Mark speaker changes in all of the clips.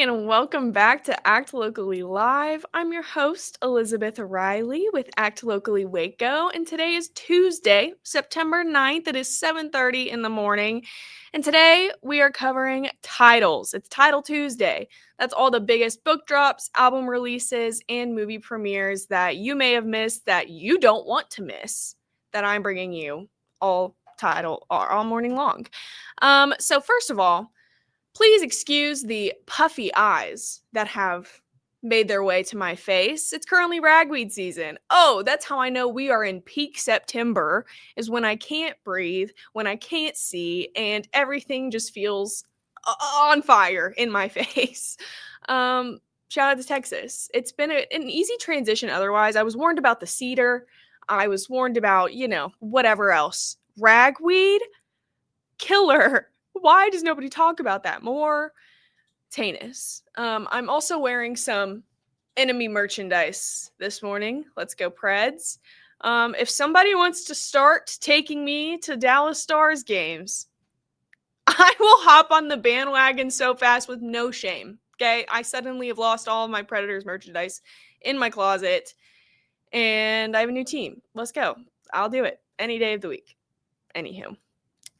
Speaker 1: and welcome back to Act Locally Live. I'm your host, Elizabeth Riley with Act Locally Waco, and today is Tuesday, September 9th. It is 7:30 in the morning, and today we are covering titles. It's Title Tuesday. That's all the biggest book drops, album releases, and movie premieres that you may have missed that you don't want to miss that I'm bringing you all morning long. So first of all, please excuse the puffy eyes that have made their way to my face. It's currently ragweed season. Oh, that's how I know we are in peak September, is when I can't breathe, when I can't see, and everything just feels on fire in my face. Shout out to Texas. It's been an easy transition otherwise. I was warned about the cedar. I was warned about, whatever else. Ragweed? Killer. Why does nobody talk about that more? It's heinous. I'm also wearing some enemy merchandise this morning. Let's go Preds. If somebody wants to start taking me to Dallas Stars games, I will hop on the bandwagon so fast with no shame. Okay, I suddenly have lost all of my Predators merchandise in my closet, and I have a new team. Let's go. I'll do it any day of the week. Anywho.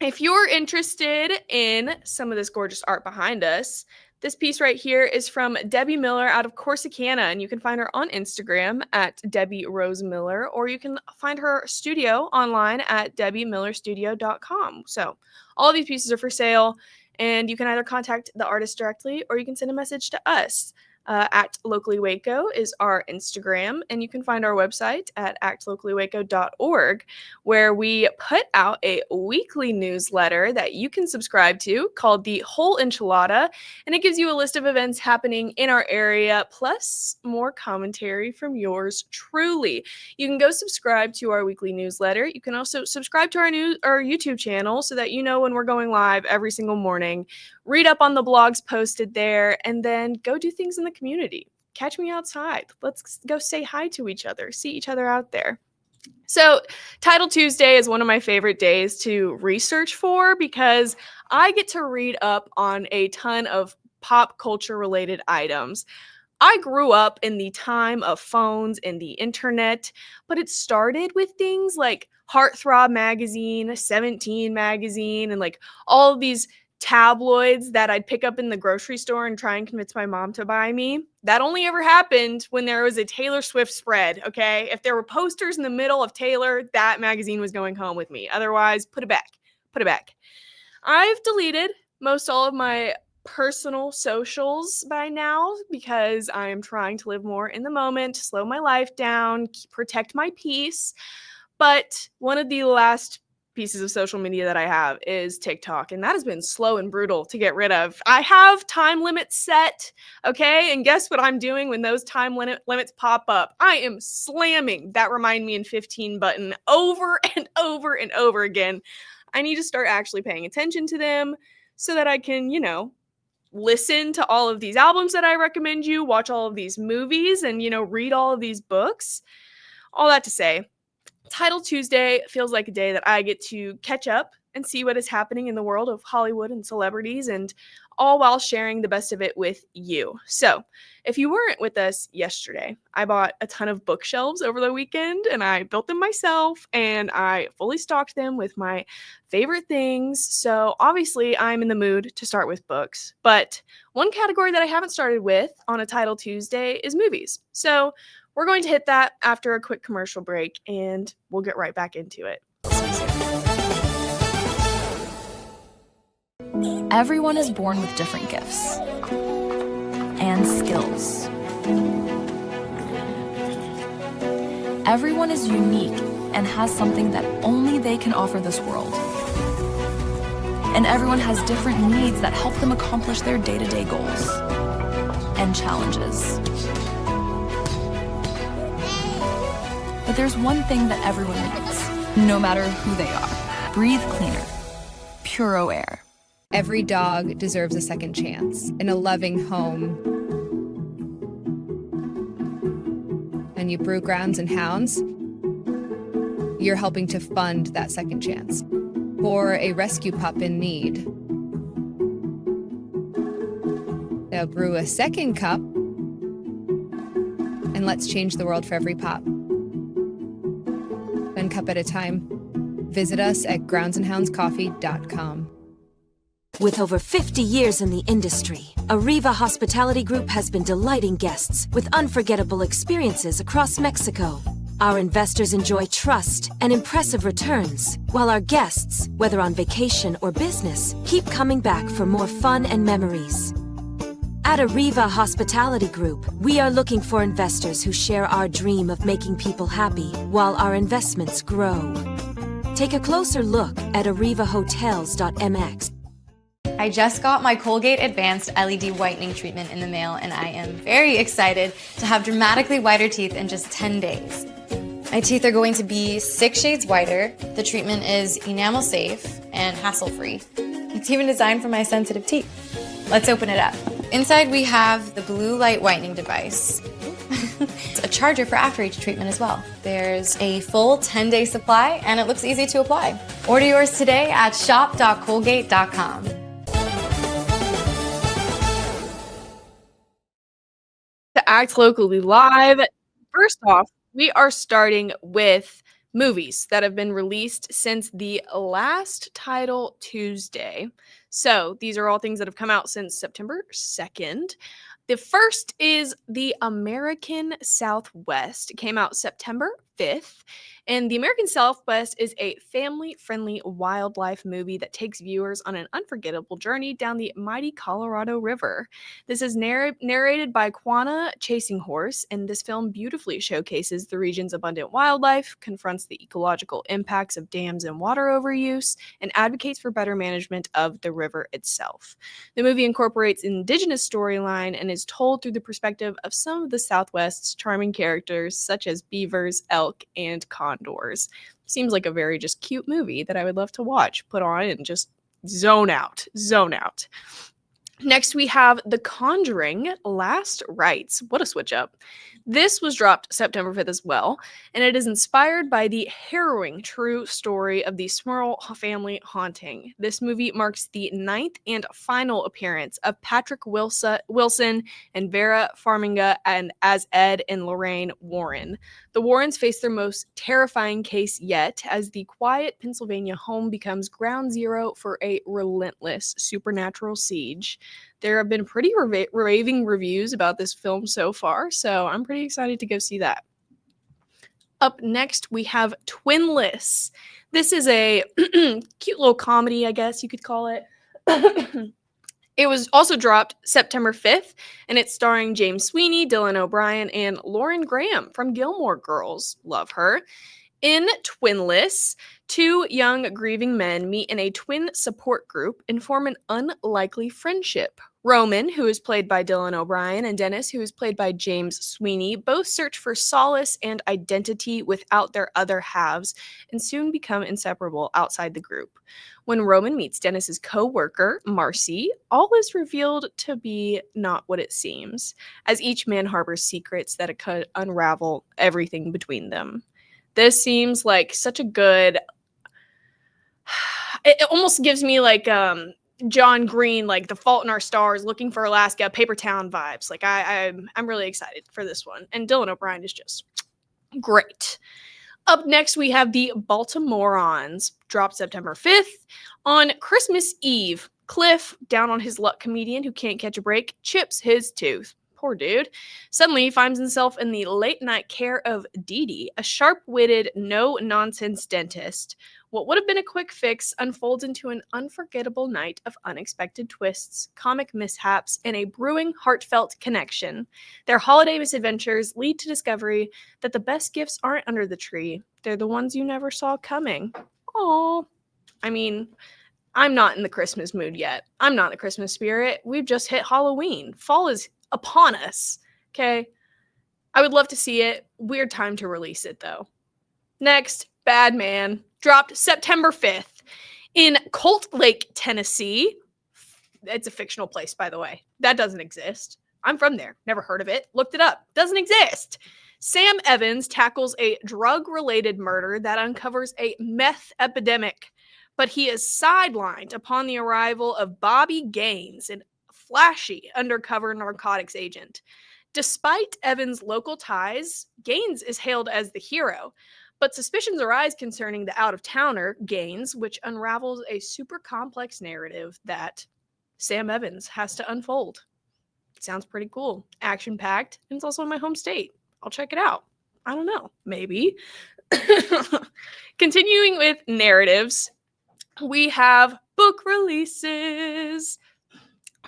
Speaker 1: If you're interested in some of this gorgeous art behind us, this piece right here is from Debbie Miller out of Corsicana, and you can find her on Instagram at Debbie Rose Miller, or you can find her studio online at debbiemillerstudio.com. So all of these pieces are for sale, and you can either contact the artist directly, or you can send a message to us. At Locally Waco is our Instagram, and you can find our website at actlocallywaco.org, where we put out a weekly newsletter that you can subscribe to called The Whole Enchilada, and it gives you a list of events happening in our area, plus more commentary from yours truly. You can go subscribe to our weekly newsletter. You can also subscribe to our YouTube channel so that you know when we're going live every single morning. Read up on the blogs posted there, and then go do things in the community. Catch me outside. Let's go say hi to each other, see each other out there. So, Title Tuesday is one of my favorite days to research for because I get to read up on a ton of pop culture related items. I grew up in the time of phones and the internet, but it started with things like Heartthrob magazine, 17 magazine, and like all of these tabloids that I'd pick up in the grocery store and try and convince my mom to buy me. That only ever happened when there was a Taylor Swift spread, okay? If there were posters in the middle of Taylor, that magazine was going home with me. Otherwise, put it back. Put it back. I've deleted most all of my personal socials by now because I'm trying to live more in the moment, slow my life down, protect my peace. But one of the last pieces of social media that I have is TikTok, and that has been slow and brutal to get rid of. I have time limits set, okay? And guess what I'm doing when those time limits pop up? I am slamming that remind me in 15 button over and over and over again. I need to start actually paying attention to them so that I can, listen to all of these albums that I recommend you, watch all of these movies, and, read all of these books. All that to say, Title Tuesday feels like a day that I get to catch up and see what is happening in the world of Hollywood and celebrities, and all while sharing the best of it with you. So, if you weren't with us yesterday, I bought a ton of bookshelves over the weekend, and I built them myself, and I fully stocked them with my favorite things. So, obviously, I'm in the mood to start with books. But one category that I haven't started with on a Title Tuesday is movies. So, we're going to hit that after a quick commercial break, and we'll get right back into it.
Speaker 2: Everyone is born with different gifts and skills. Everyone is unique and has something that only they can offer this world. And everyone has different needs that help them accomplish their day-to-day goals and challenges. But there's one thing that everyone needs, no matter who they are. Breathe cleaner. Puro Air.
Speaker 3: Every dog deserves a second chance in a loving home. And you brew Grounds and Hounds, you're helping to fund that second chance for a rescue pup in need. So brew a second cup, and let's change the world for every pop. One cup at a time. Visit us at groundsandhoundscoffee.com.
Speaker 4: With over 50 years in the industry, Arriva Hospitality Group has been delighting guests with unforgettable experiences across Mexico. Our investors enjoy trust and impressive returns, while our guests, whether on vacation or business, keep coming back for more fun and memories. At Arriva Hospitality Group, we are looking for investors who share our dream of making people happy while our investments grow. Take a closer look at arrivahotels.mx.
Speaker 5: I just got my Colgate Advanced LED Whitening Treatment in the mail, and I am very excited to have dramatically whiter teeth in just 10 days. My teeth are going to be 6 shades whiter. The treatment is enamel safe and hassle-free. It's even designed for my sensitive teeth. Let's open it up. Inside we have the blue light whitening device. It's a charger for after each treatment as well. There's a full 10-day supply, and it looks easy to apply. Order yours today at shop.colgate.com.
Speaker 1: To Act Locally Live, first off, we are starting with movies that have been released since the last Title Tuesday. So these are all things that have come out since September 2nd. The first is The American Southwest. It came out September 5th. And The American Southwest is a family-friendly wildlife movie that takes viewers on an unforgettable journey down the mighty Colorado River. This is narrated by Quanah Chasinghorse, and this film beautifully showcases the region's abundant wildlife, confronts the ecological impacts of dams and water overuse, and advocates for better management of the river itself. The movie incorporates indigenous storyline and is told through the perspective of some of the Southwest's charming characters, such as beavers, elk, and condors. Seems like a very just cute movie that I would love to watch, put on, and just zone out. Next, we have The Conjuring: Last Rites. What a switch up. This was dropped September 5th as well, and it is inspired by the harrowing true story of the Smurl family haunting. This movie marks the 9th and final appearance of Patrick Wilson and Vera Farmiga and as Ed and Lorraine Warren. The Warrens face their most terrifying case yet, as the quiet Pennsylvania home becomes ground zero for a relentless supernatural siege. There have been pretty raving reviews about this film so far, so I'm pretty excited to go see that. Up next, we have Twinless. This is a cute little comedy, I guess you could call it. It was also dropped September 5th, and it's starring James Sweeney, Dylan O'Brien, and Lauren Graham from Gilmore Girls. Love her. In Twinless, 2 young grieving men meet in a twin support group and form an unlikely friendship. Roman, who is played by Dylan O'Brien, and Dennis, who is played by James Sweeney, both search for solace and identity without their other halves and soon become inseparable outside the group. When Roman meets Dennis's co-worker, Marcy, all is revealed to be not what it seems, as each man harbors secrets that could unravel everything between them. This seems like such a good... It almost gives me like John Green, like The Fault in Our Stars, Looking for Alaska, Paper Town vibes. Like I'm really excited for this one. And Dylan O'Brien is just great. Up next, we have The Baltimoreans, dropped September 5th. On Christmas Eve, Cliff, down on his luck comedian who can't catch a break, chips his tooth. Poor dude. Suddenly, he finds himself in the late-night care of Dee Dee, a sharp-witted, no-nonsense dentist. What would have been a quick fix unfolds into an unforgettable night of unexpected twists, comic mishaps, and a brewing, heartfelt connection. Their holiday misadventures lead to discovery that the best gifts aren't under the tree. They're the ones you never saw coming. Aww. I mean, I'm not in the Christmas mood yet. I'm not in the Christmas spirit. We've just hit Halloween. Fall is upon us. Okay? I would love to see it. Weird time to release it, though. Next, Bad Man. Dropped September 5th in Colt Lake, Tennessee. It's a fictional place, by the way. That doesn't exist. I'm from there. Never heard of it. Looked it up. Doesn't exist. Sam Evans tackles a drug-related murder that uncovers a meth epidemic, but he is sidelined upon the arrival of Bobby Gaines, an flashy undercover narcotics agent. Despite Evans' local ties, Gaines is hailed as the hero, but suspicions arise concerning the out-of-towner, Gaines, which unravels a super complex narrative that Sam Evans has to unfold. Sounds pretty cool. Action-packed, and it's also in my home state. I'll check it out. I don't know. Maybe. Continuing with narratives, we have book releases.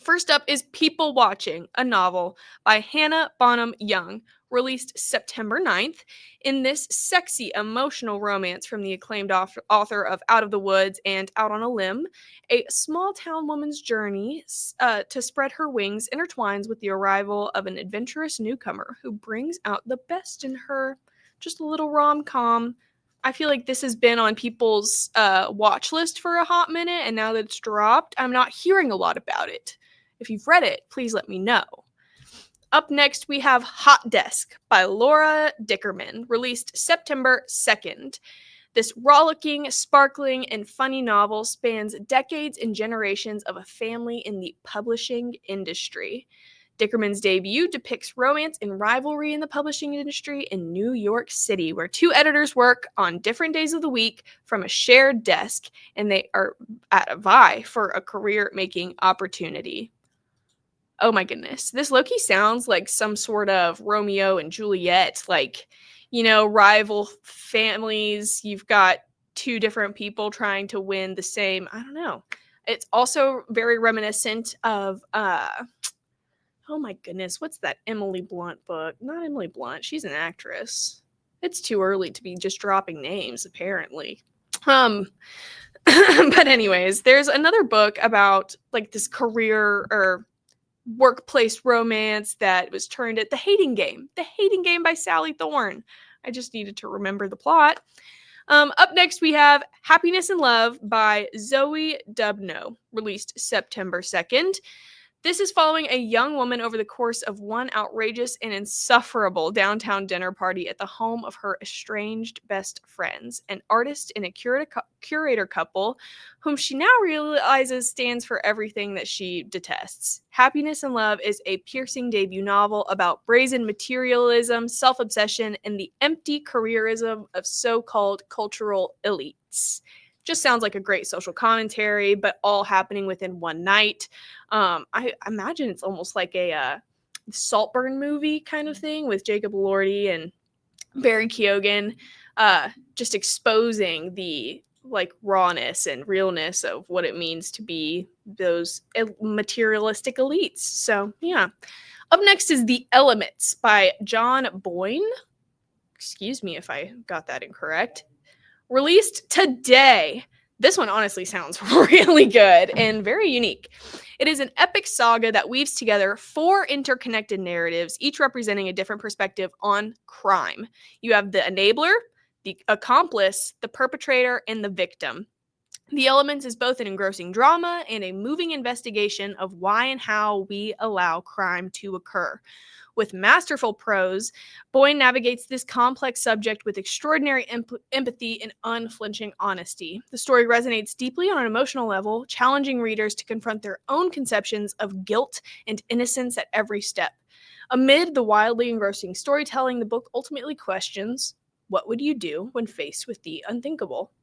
Speaker 1: First up is People Watching, a novel by Hannah Bonham Young, released September 9th. In this sexy, emotional romance from the acclaimed author of Out of the Woods and Out on a Limb, a small town woman's journey to spread her wings intertwines with the arrival of an adventurous newcomer who brings out the best in her. Just a little rom-com. I feel like this has been on people's watch list for a hot minute, and now that it's dropped, I'm not hearing a lot about it. If you've read it, please let me know. Up next, we have Hot Desk by Laura Dickerman, released September 2nd. This rollicking, sparkling, and funny novel spans decades and generations of a family in the publishing industry. Dickerman's debut depicts romance and rivalry in the publishing industry in New York City, where two editors work on different days of the week from a shared desk, and they are at a vie for a career-making opportunity. Oh my goodness. This low-key sounds like some sort of Romeo and Juliet, like, rival families. You've got two different people trying to win the same, I don't know. It's also very reminiscent of, oh my goodness, what's that Emily Blunt book? Not Emily Blunt, she's an actress. It's too early to be just dropping names, apparently. But anyways, there's another book about like this career or workplace romance that was turned at The Hating Game by Sally Thorne. I just needed to remember the plot. Up next, we have Happiness and Love by Zoe Dubno, released September 2nd. This is following a young woman over the course of one outrageous and insufferable downtown dinner party at the home of her estranged best friends, an artist and a curator couple whom she now realizes stands for everything that she detests. Happiness and Love is a piercing debut novel about brazen materialism, self-obsession, and the empty careerism of so-called cultural elites. Just sounds like a great social commentary, but all happening within one night. I imagine it's almost like a Saltburn movie kind of thing with Jacob Elordi and Barry Keoghan, just exposing the like rawness and realness of what it means to be those materialistic elites. So yeah. Up next is The Elements by John Boyne. Excuse me if I got that incorrect. Released today. This one honestly sounds really good and very unique. It is an epic saga that weaves together 4 interconnected narratives, each representing a different perspective on crime. You have the enabler, the accomplice, the perpetrator, and the victim. The Elements is both an engrossing drama and a moving investigation of why and how we allow crime to occur. With masterful prose, Boyne navigates this complex subject with extraordinary empathy and unflinching honesty. The story resonates deeply on an emotional level, challenging readers to confront their own conceptions of guilt and innocence at every step. Amid the wildly engrossing storytelling, the book ultimately questions, what would you do when faced with the unthinkable?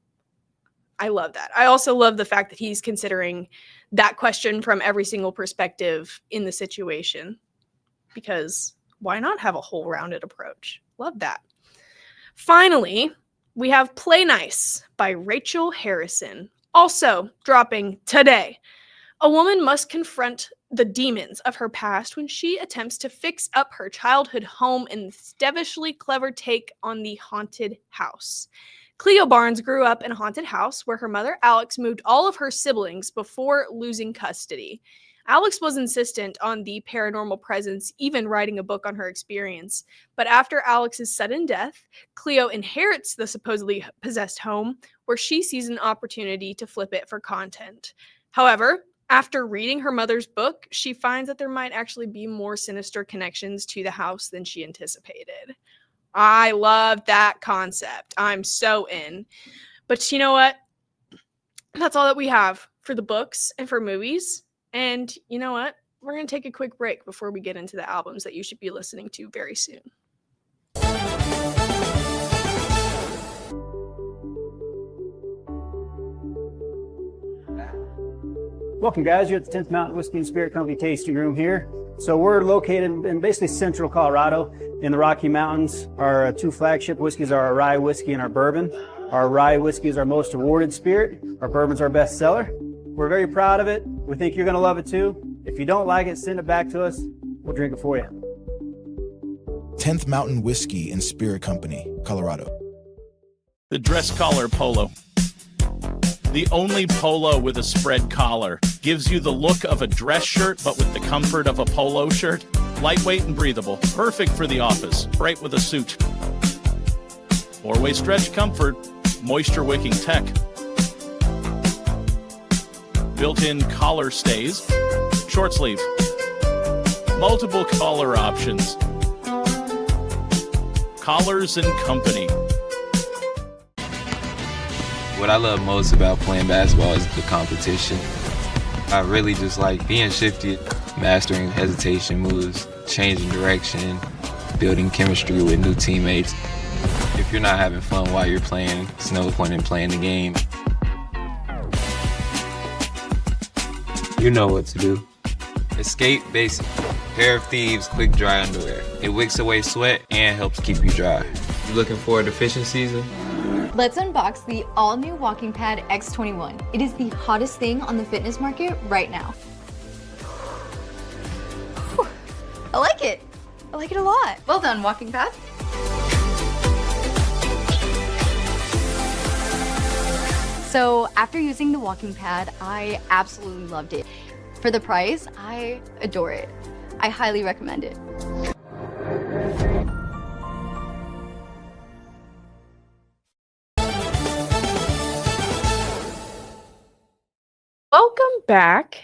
Speaker 1: I love that. I also love the fact that he's considering that question from every single perspective in the situation. Because why not have a whole rounded approach? Love that. Finally, we have Play Nice by Rachel Harrison, also dropping today. A woman must confront the demons of her past when she attempts to fix up her childhood home in this devilishly clever take on the haunted house. Cleo Barnes grew up in a haunted house where her mother Alex moved all of her siblings before losing custody. Alex was insistent on the paranormal presence, even writing a book on her experience. But after Alex's sudden death, Cleo inherits the supposedly possessed home, where she sees an opportunity to flip it for content. However, after reading her mother's book, she finds that there might actually be more sinister connections to the house than she anticipated. I love that concept. I'm so in. But you know what? That's all that we have for the books and for movies. And you know what? we're going to take a quick break before we get into the albums that you should be listening to very soon.
Speaker 6: Welcome, guys. You're at the 10th Mountain Whiskey and Spirit Company tasting room here. So we're located in basically central Colorado in the Rocky Mountains. Our two flagship whiskeys are our rye whiskey and our bourbon. Our rye whiskey is our most awarded spirit. Our bourbon's our best seller. We're very proud of it. We think you're going to love it too. If you don't like it, send it back to us. We'll drink it for you.
Speaker 7: 10th Mountain Whiskey and Spirit Company, Colorado.
Speaker 8: The dress collar polo. The only polo with a spread collar. Gives you the look of a dress shirt, but with the comfort of a polo shirt. Lightweight and breathable. Perfect for the office. Right with a suit. 4-way stretch comfort. Moisture wicking tech. Built-in collar stays. Short sleeve. Multiple collar options. Collars and Company.
Speaker 9: What I love most about playing basketball is the competition. I really just like being shifty, mastering hesitation moves, changing direction, building chemistry with new teammates. If you're not having fun while you're playing, there's no point in playing the game. You know what to do. Escape Basic. Pair of Thieves Quick Dry Underwear. It wicks away sweat and helps keep you dry. You looking forward to fishing season?
Speaker 5: Let's unbox the all-new Walking Pad X21. It is the hottest thing on the fitness market right now. Whew. I like it. I like it a lot. Well done, Walking Pad. So after using the Walking Pad, I absolutely loved it. For the price, I adore it. I highly recommend it.
Speaker 1: Welcome back.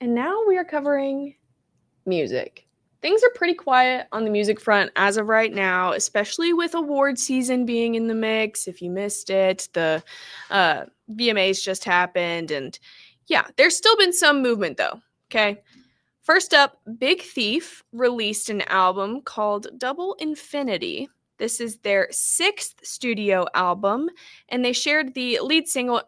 Speaker 1: And now we are covering music. Things are pretty quiet on the music front as of right now, especially with award season being in the mix. If you missed it, the VMAs just happened. And yeah, there's still been some movement though. Okay. First up, Big Thief released an album called Double Infinity. This is their 6th studio album, and they shared the lead single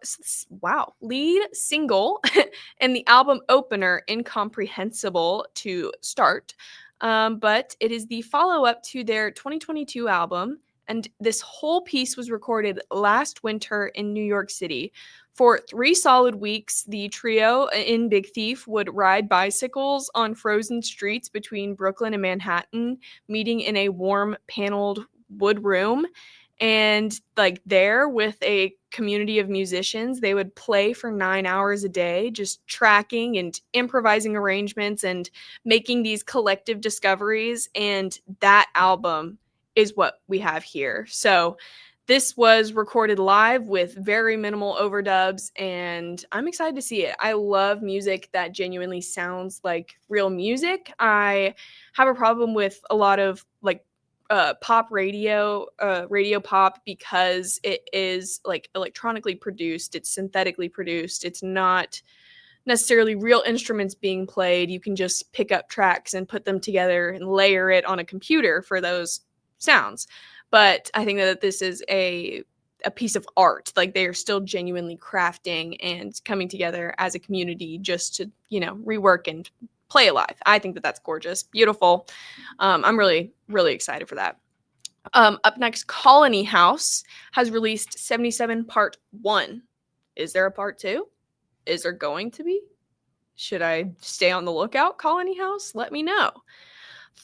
Speaker 1: and the album opener, Incomprehensible, to start. But it is the follow-up to their 2022 album, and this whole piece was recorded last winter in New York City. For 3 solid weeks, the trio in Big Thief would ride bicycles on frozen streets between Brooklyn and Manhattan, meeting in a warm paneled wood room. And like there with a community of musicians, they would play for 9 hours a day, just tracking and improvising arrangements and making these collective discoveries. And that album is what we have here. So this was recorded live with very minimal overdubs, and I'm excited to see it. I love music that genuinely sounds like real music. I have a problem with a lot of like pop radio pop, because it is like electronically produced, it's synthetically produced, it's not necessarily real instruments being played. You can just pick up tracks and put them together and layer it on a computer for those sounds. But I think that this is a piece of art. Like they are still genuinely crafting and coming together as a community just to, rework and play it live. I think that that's gorgeous, beautiful. I'm really, really excited for that. Up next, Colony House has released 77 Part 1. Is there a Part 2? Is there going to be? Should I stay on the lookout, Colony House? Let me know.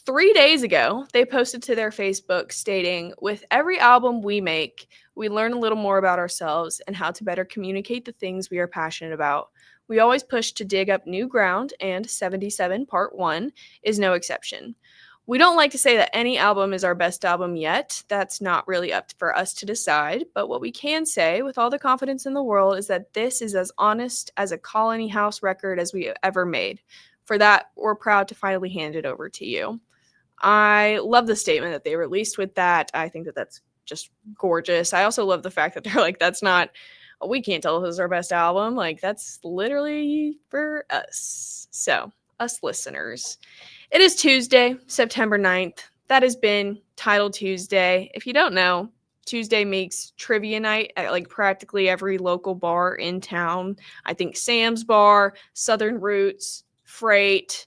Speaker 1: 3 days ago, they posted to their Facebook stating, "With every album we make, we learn a little more about ourselves and how to better communicate the things we are passionate about. We always push to dig up new ground, and 77 Part 1 is no exception. We don't like to say that any album is our best album yet. That's not really up for us to decide. But what we can say with all the confidence in the world is that this is as honest as a Colony House record as we ever made. For that, we're proud to finally hand it over to you." I love the statement that they released with that. I think that that's just gorgeous. I also love the fact that they're like, we can't tell if this is our best album. Like, that's literally for us. So us listeners. It is Tuesday, September 9th. That has been Title Tuesday. If you don't know, Tuesday makes trivia night at like practically every local bar in town. I think Sam's Bar, Southern Roots, Freight.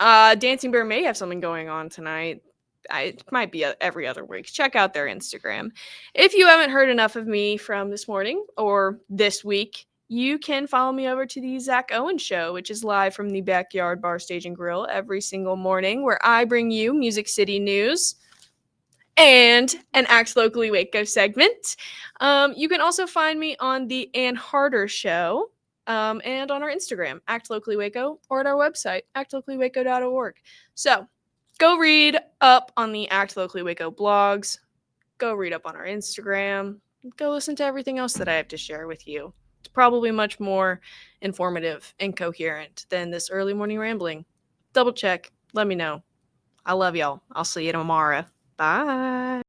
Speaker 1: Dancing Bear may have something going on tonight. It might be every other week. Check out their Instagram. If you haven't heard enough of me from this morning or this week, you can follow me over to the Zach Owens Show, which is live from the Backyard Bar Stage and Grill every single morning, where I bring you Music City news and an Act Locally Waco segment. You can also find me on the Ann Harder Show and on our Instagram, Act Locally Waco, or at our website, actlocallywaco.org. So go read up on the Act Locally Waco blogs. Go read up on our Instagram. Go listen to everything else that I have to share with you. It's probably much more informative and coherent than this early morning rambling. Double check. Let me know. I love y'all. I'll see you tomorrow. Bye.